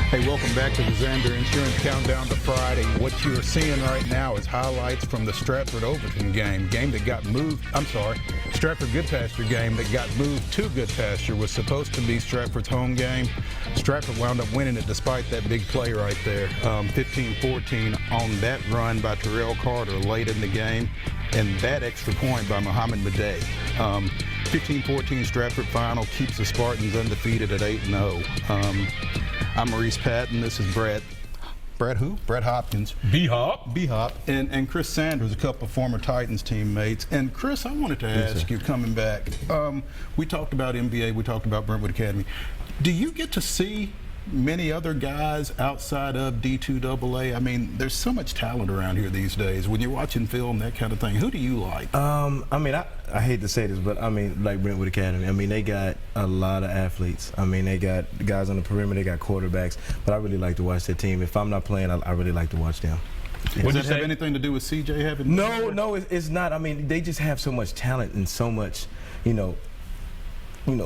Hey, welcome back to the Zander Insurance Countdown to Friday. What you're seeing right now is highlights from the Stratford-Overton game that got moved. Stratford-Goodpasture game that got moved to Goodpasture. Was supposed to be Stratford's home game. Stratford wound up winning it despite that big play right there. 15-14 on that run by Terrell Carter late in the game, and that extra point by Muhammad Madej. 15-14 Stratford final keeps the Spartans undefeated at 8-0. I'm Maurice Patton. This is Brett who? Brett Hopkins. B-Hop. B-Hop. And Chris Sanders, a couple of former Titans teammates. And Chris, I wanted to ask you, coming back, we talked about NBA, we talked about Brentwood Academy. Do you get to see many other guys outside of D2AA? I mean, there's so much talent around here these days. When you're watching film, that kind of thing, who do you like? I mean, I hate to say this, but I mean, like Brentwood Academy, I mean, they got a lot of athletes. I mean, they got guys on the perimeter, they got quarterbacks, but I really like to watch that team. If I'm not playing, I really like to watch them. Does that have anything to do with CJ having? No, it's not. I mean, they just have so much talent and so much, you know,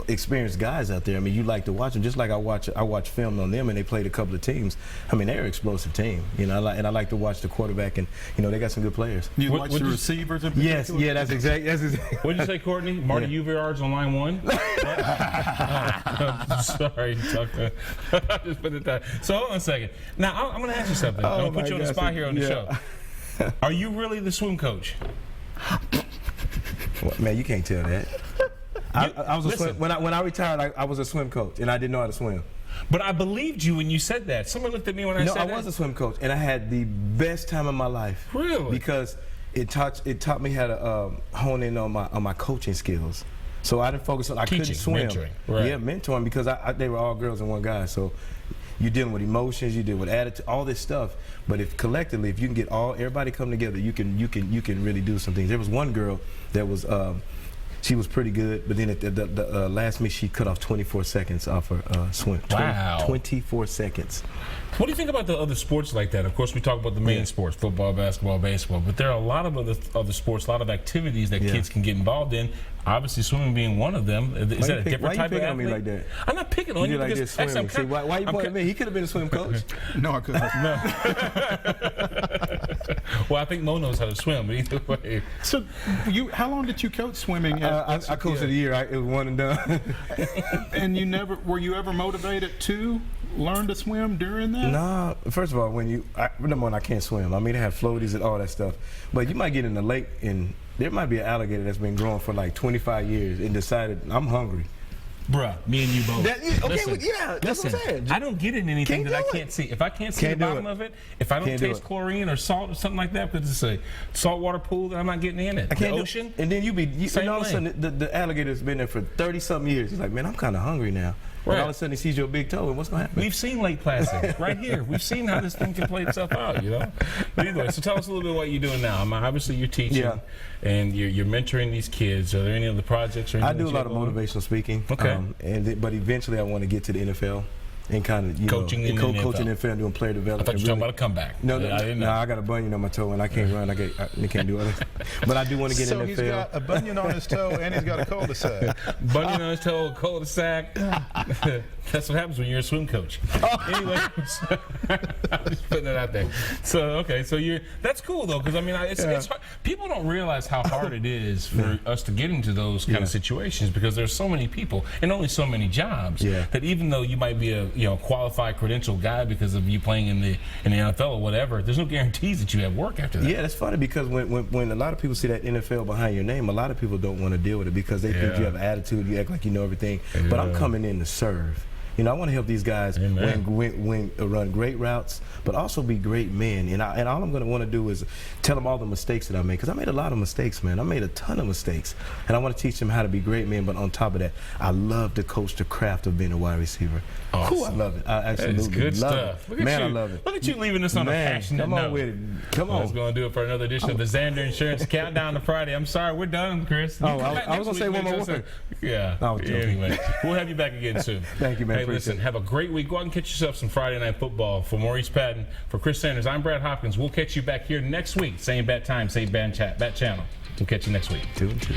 experienced guys out there. I mean, you like to watch them, just like I watch film on them, and they played a couple of teams. I mean, they're an explosive team, you know. I like to watch the quarterback, and you know, they got some good players. You watch the receivers in particular? Yes, yeah, that's exactly. What did you say, Courtney? Marty Uverards on line one? Sorry, I just put it down. So hold on a second. Now I'm going to ask you something. I'm going to put you on the spot here on the show. Are you really the swim coach? Well, man, you can't tell that. I was a swim, when I retired, I was a swim coach, and I didn't know how to swim. But I believed you when you said that. Someone looked at me when I said that. No, I was a swim coach, and I had the best time of my life. Really? Because it taught me how to hone in on my coaching skills. So I didn't focus on couldn't swim. Mentoring. Right. Yeah, mentoring, because they were all girls and one guy. So you're dealing with emotions, you deal with attitude, all this stuff. But if collectively, if you can get everybody come together, you can really do some things. There was one girl that was. She was pretty good, but then at the last meet, she cut off 24 seconds off her swim. Wow. 24 seconds. What do you think about the other sports like that? Of course, we talk about the main sports, football, basketball, baseball, but there are a lot of other sports, a lot of activities that kids can get involved in. Obviously, swimming being one of them. Is that a different type of athlete? Why you picking on me like that? I'm not picking on you like because this swimming. See, why you pointing at me? He could have been a swim coach. No, I couldn't. Well, I think Mo knows how to swim, but either way. So, how long did you coach swimming? I coached it a year. It was one and done. And were you ever motivated to learn to swim during that? Nah. First of all, number one, I can't swim. I mean, they have floaties and all that stuff. But you might get in the lake and there might be an alligator that's been growing for like 25 years and decided, I'm hungry. Bruh, me and you both. That's what I'm saying. I don't get in anything that I can't see. If I can't see the bottom of it, if I don't taste chlorine or salt or something like that, because it's a saltwater pool, then I'm not getting in it. I can't the ocean. And then and all of a sudden, the alligator's been there for 30-something years. He's like, man, I'm kind of hungry now. Right. And all of a sudden, he sees your big toe, and what's going to happen? We've seen Lake Placid right here. We've seen how this thing can play itself out, you know? But anyway, so tell us a little bit what you're doing now. Obviously, you're teaching, and you're mentoring these kids. Are there any other projects or anything? I do a lot of motivational speaking. Okay. But eventually, I want to get to the NFL. And kind of, coaching in the NFL, doing player development. I thought you were talking about a comeback. No, I got a bunion on my toe and I can't run. I can't do other. But I do want to get in the NFL. So he's got a bunion on his toe and he's got a cul-de-sac. Bunion on his toe, a cul-de-sac. That's what happens when you're a swim coach. Anyway, I'm just putting that out there. So okay, so that's cool though, because I mean, it's hard. People don't realize how hard it is for us to get into those kind of situations, because there's so many people and only so many jobs that even though you might be a qualified credentialed guy because of you playing in the NFL or whatever, there's no guarantees that you have work after that. Yeah, that's funny, because when a lot of people see that NFL behind your name, a lot of people don't want to deal with it because they think you have attitude, you act like you know everything. But I'm coming in to serve. You know, I want to help these guys run great routes, but also be great men. And all I'm going to want to do is tell them all the mistakes that I made, because I made a lot of mistakes, man. I made a ton of mistakes, and I want to teach them how to be great men. But on top of that, I love to coach the craft of being a wide receiver. Awesome. Cool, I love it. I absolutely love it. Look at man, you. I love it. Look at you leaving us on a passionate note. Come on with it. Come on. That's going to do it for another edition of the Zander Insurance Countdown to Friday. I'm sorry, we're done, Chris. I was going to say one more word. Yeah. Anyway, we'll have you back again soon. Thank you, man. Hey, listen, have a great week. Go out and catch yourself some Friday Night Football. For Maurice Patton, for Chris Sanders, I'm Brad Hopkins. We'll catch you back here next week. Same bat time, same bat channel. We'll catch you next week. 2 and 2.